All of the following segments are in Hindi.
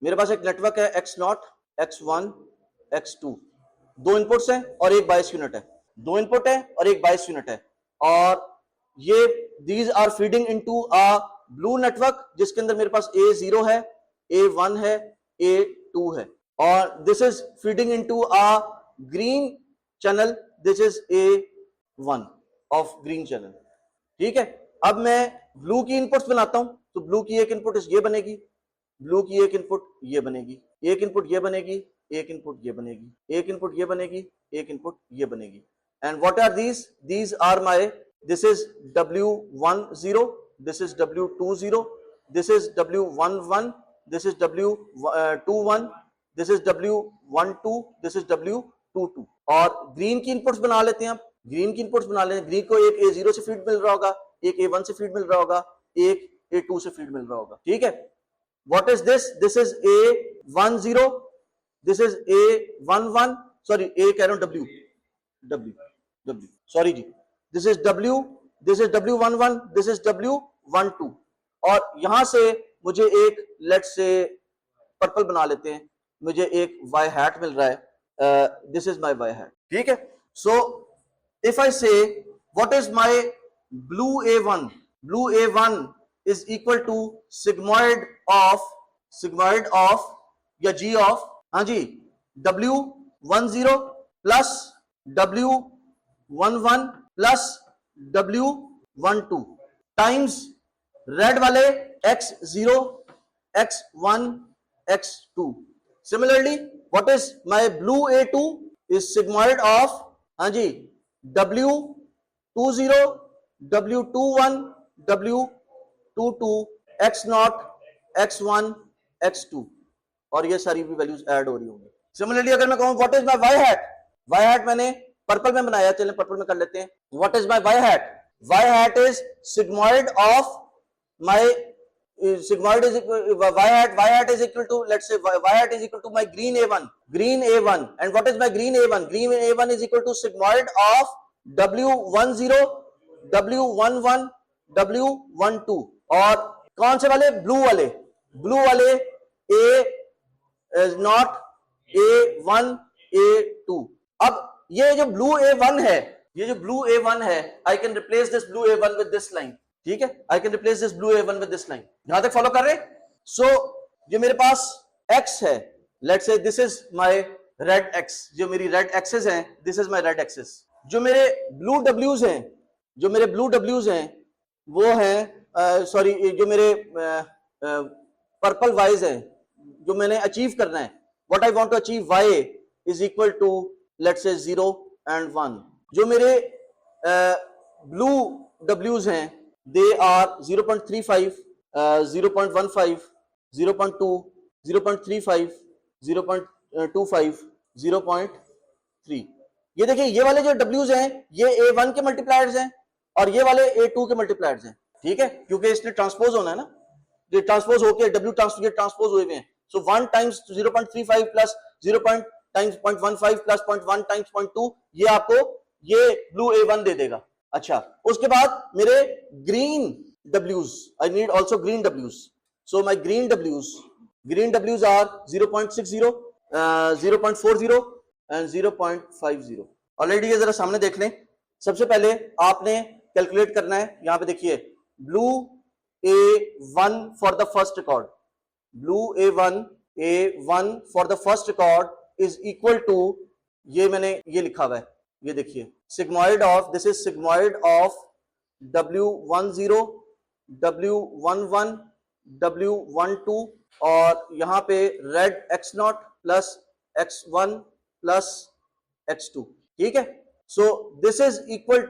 मेरे पास एक नेटवर्क है x0, x1, x2, दो इनपुट्स हैं और एक बायस यूनिट है, दो इनपुट है और एक बायस यूनिट है, और ये these are feeding into a blue network जिसके अंदर मेरे पास A0 है, A1 है, A2 है, और this is feeding into a green channel, this is A1 of green channel. ठीक है, अब मैं ब्लू की इनपुट्स बनाता हूं, तो ब्लू की एक इनपुट ये बनेगी, ब्लू की एक इनपुट ये बनेगी, एक इनपुट ये बनेगी, एक इनपुट ये बनेगी, एक इनपुट ये बनेगी, एक इनपुट ये बनेगी। And what are these? These are my, this is W10, this is W20, this is W11, this is W21, this is W12, this is W22। और ग्रीन की इनपुट्स बना लेते हैं, ग्रीन की इनपुट्स बना लेते हैं। ग्रीन को एक A0 से फीड मिल रहा होगा, एक A1 से फीड मिल रहा होगा, एक A2 से फीड मिल रहा होगा। ठीक है, what is this? This is A10, this is A11, sorry, A कह रहा हूं, W, sorry ji, this is W, this is W11, this is W12, और यहां से मुझे एक, लेट्स से पर्पल बना लेते हैं, मुझे एक Y hat मिल रहा है, this is my Y hat। ठीक है, so if I say what is my blue A1, blue A1 is equal to sigmoid of या G of, हाँ जी, W10 plus W11 plus W12 times red वाले X0, X1, X2। Similarly what is my blue A2 is sigmoid of, हाँ जी, W20, W21, W22, X0, X1, X2, और ये सारी भी वैल्यूज ऐड हो रही होंगी। सिमिलरली अगर मैं कहूं what is my Y hat, Y hat मैंने पर्पल में बनाया, चलिए पर्पल में कर लेते हैं। What is my Y hat? Y hat is sigmoid of my, sigmoid is y hat is equal to, let's say y hat is equal to my green A1, and what is my green A1? Green A1 is equal to sigmoid of W10, W11, W12, और कौन से वाले? ब्लू वाले A नॉट, A1, A2। अब ये जो ब्लू A1 है, I can replace this blue A1 with this line। ठीक है, I can replace this blue A1 with this line. यहां तक फॉलो कर रहे? सो जो मेरे पास X है, let's say this is my red X, जो मेरी रेड एक्सेस हैं, this is my red axis. जो मेरे ब्लू W's हैं, वो हैं, सॉरी, जो मेरे पर्पल वाइज हैं, जो मैंने अचीव करना है, what I want to achieve, y is equal to, let's say 0 and 1। जो मेरे ब्लू W's हैं, they are 0.35, 0.15, 0.2, 0.35, 0.25, 0.3। ये देखिए, ये वाले जो W's हैं, ये A1 के मल्टीप्लायर्स हैं और ये वाले A2 के मल्टीप्लायर्स हैं। ठीक है, क्योंकि इसने ट्रांसपोज होना है ना, ये ट्रांसपोज होके W ट्रांसपोज हुए हैं। सो 1 times 0.35 plus 0 times 0.15 plus 0.1 times 0.2, ये आपको ये ब्लू A1 दे देगा। अच्छा, उसके बाद मेरे green W's, I need also green W's। So my green W's are 0.60, 0.40 and 0.50। Already ये जरा सामने देख लें। सबसे पहले आपने कैलकुलेट करना है, यहां पे देखिए, blue A1 for the first record, blue A1 for the first record is equal to, ये मैंने ये लिखा हुआ है, ये देखिए, sigmoid of, this is sigmoid of W10, W11, W12, और यहां पे red X0 plus X1 plus X2। ठीक है, so this is equal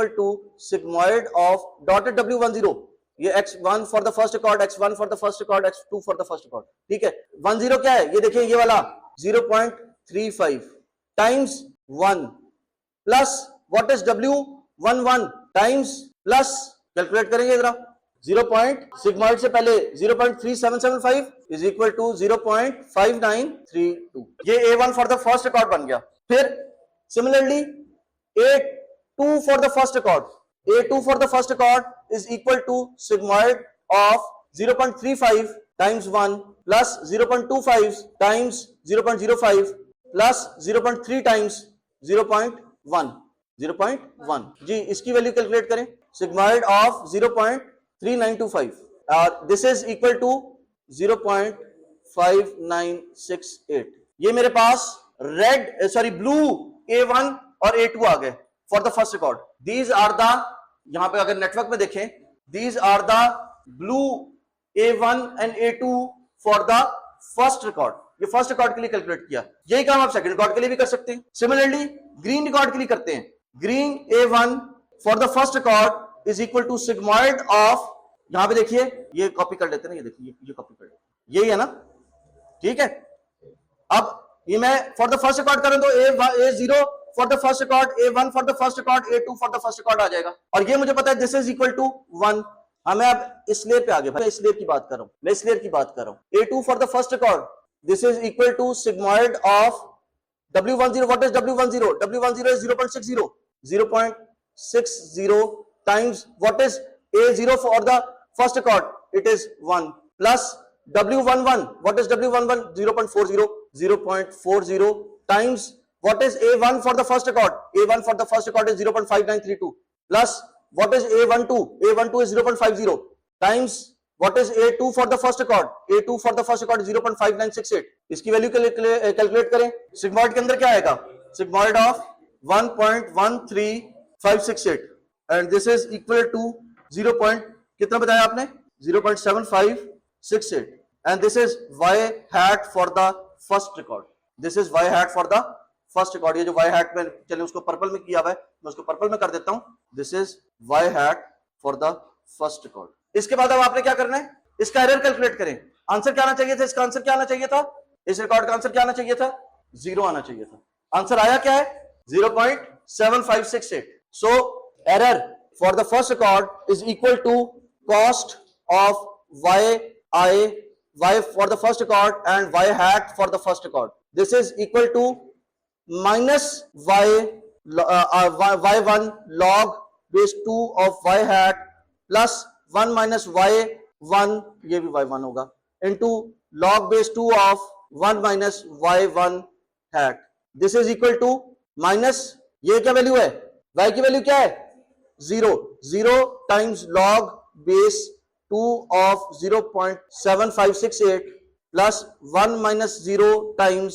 to sigmoid of dotted W10, ये X1 for the first record, X1 for the first record, X2 for the first record. ठीक है, 10 क्या है? ये देखिए, ये वाला 0.35 times 1 plus what is W11 times plus, calculate करेंगे जरा, 0. सिग्मॉइड से पहले 0.3775 इज इक्वल टू 0.5932। ये A1 for the first record बन गया। फिर similarly A2 for the first record is equal to sigmoid of 0.35 times 1 plus 0.25 times 0.05 plus 0.3 times 0.1 0.1 जी, इसकी वैल्यू कैलकुलेट करें। सिग्मॉइड ऑफ 0.3925 और दिस इज इक्वल टू 0.5968। ये मेरे पास रेड सॉरी ब्लू A1 और A2 आ गए for the first record. These are the, यहां पे अगर नेटवर्क में देखें, these are the blue A1 and A2 for the first record. ये फर्स्ट रिकॉर्ड के लिए कैलकुलेट किया। यही काम आप सेकंड रिकॉर्ड के लिए भी कर सकते हैं। सिमिलरली ग्रीन रिकॉर्ड के लिए करते हैं। Green A1 for the first record is equal to sigmoid of, यहां पे देखिए, ये कॉपी कर लेते हैं ना, ये देखिए ये कॉपी कर लेते, यही है ना, ठीक है। अब ये मैं फॉर द फर्स्ट रिकॉर्ड करूं तो A0 for the first record, A1 for the first record, A2 for the first record आ जाएगा। और ये मुझे पता है दिस इज इक्वल टू 1। मैं अब इस लेयर पे आ गया भाई, इस लेयर की बात कर रहा हूं, मैं इस लेयर की बात कर रहा हूं। A2 for the first record, this is equal to sigmoid of W10। What is W10? W10 is 0.60 0.60 times what is A0 for the first record, it is 1 plus W11, what is W11? 0.40 0.40 times what is A1 for the first record, A1 for the first record is 0.5932 plus what is A12? A12 is 0.50 times what is A2 for the first record, A2 for the first record is 0.5968। इसकी वैल्यू कैलकुलेट करें। सिग्मॉइड के अंदर क्या आएगा? Sigmoid of 1.13568 and this is equal to 0. कितना बताया आपने? 0.7568 and this is y hat for the first record, this is y hat for the first record। ये जो y hat में, चलिए उसको पर्पल में किया हुआ है, मैं उसको पर्पल में कर देता हूं। this is y hat for the first record। इसके बाद अब आपने क्या करना है? इसका एरर कैलकुलेट करें। आंसर क्या आना चाहिए था? इसका आंसर क्या आना चाहिए था? इस रिकॉर्ड का आंसर क्या आना चाहिए था? 0 आना चाहिए था। आंसर आया क्या है? 0.7568। so error for the first record is equal to cost of y for the first record and y hat for the first record, this is equal to minus y1 log base 2 of y hat plus 1 minus y1, ये भी y1 होगा, into log base 2 of 1 minus y1 hat, this is equal to minus, ये क्या वैल्यू है? y की वैल्यू क्या है? 0 times log base 2 of 0.7568 plus 1 minus 0 times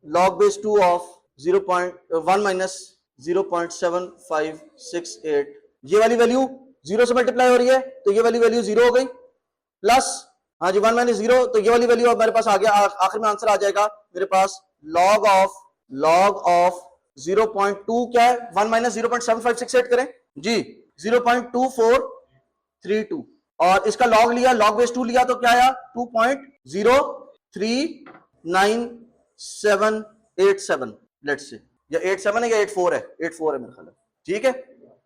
log base 2 of 1 minus 0.7568। ये वाली वैल्यू 0 से मल्टीप्लाई हो रही है तो ये वाली वैल्यू 0 हो गई, प्लस हाँ जी 1 माइनस 0, तो ये वाली वैल्यू अब मेरे पास आ गया। आखिर में आंसर आ जाएगा मेरे पास log of 0.2 क्या है? 1 माइनस 0.7568 करें जी, 0.2432 और इसका log लिया, log बेस 2 लिया तो क्या आया? 2.0398787 लेट्स से, या 87 है या 84 है, 84 है मेरे ख्याल है, ठीक है।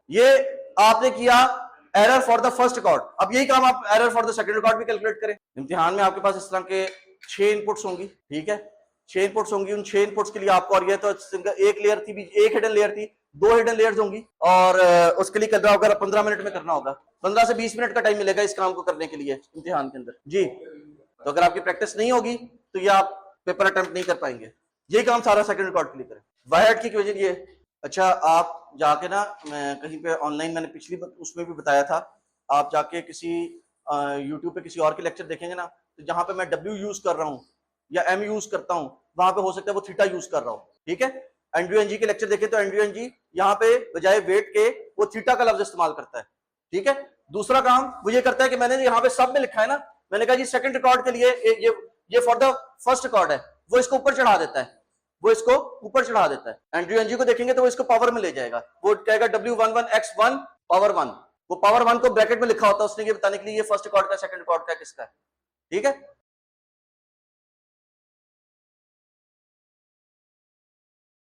ये आपने किया error for the first record. अब यही काम आप error for the second record भी कैलकुलेट करें। इम्तिहान में आपके पास इस तरह के 6 इनपुट्स होंगी, ठीक है, 6 इनपुट्स होंगी। उन 6 इनपुट्स के लिए आपको, और ये तो एक लेयर थी, एक हिडन लेयर थी, 2 हिडन लेयर्स होंगी और उसके लिए करना होगा 15 मिनट में करना होगा। 15 से 20 मिनट का टाइम मिलेगा इस काम को करने के लिए इम्तिहान के अंदर जी। तो अगर आपकी प्रैक्टिस नहीं होगी तो ये आप पेपर अटेम्प्ट नहीं कर पाएंगे। यही काम सारा सेकंड रिकॉर्ड के लिए करें। वाई की वजह ये, अच्छा आप जाके ना, मैं कहीं पे ऑनलाइन, मैंने पिछली उसमें भी बताया था, आप जाके किसी यूट्यूब पे किसी और के लेक्चर देखेंगे ना, तो जहां पे मैं W यूज कर रहा हूँ या M यूज करता हूँ, वहां पे हो सकता है वो थीटा यूज कर रहा हो, ठीक है। एंड्रयू एनजी के लेक्चर देखे तो एंड्रयू एनजी यहाँ पे बजाय वेट के वो थीटा का लफ्ज इस्तेमाल करता है, ठीक है। दूसरा काम वो ये करता है कि मैंने यहाँ पे सब में लिखा है ना, मैंने कहा जी सेकंड रिकॉर्ड के लिए ये फॉर द फर्स्ट रिकॉर्ड है, वो इसको ऊपर चढ़ा देता है, वो इसको ऊपर चढ़ा देता है। एंड्रयू एनजी को देखेंगे तो वो इसको पावर में ले जाएगा, वो कहेगा W11x1 पावर 1, वो पावर 1 को ब्रैकेट में लिखा होता है उसने ये बताने के लिए ये फर्स्ट रिकॉर्ड का सेकंड रिकॉर्ड का किसका है, ठीक है।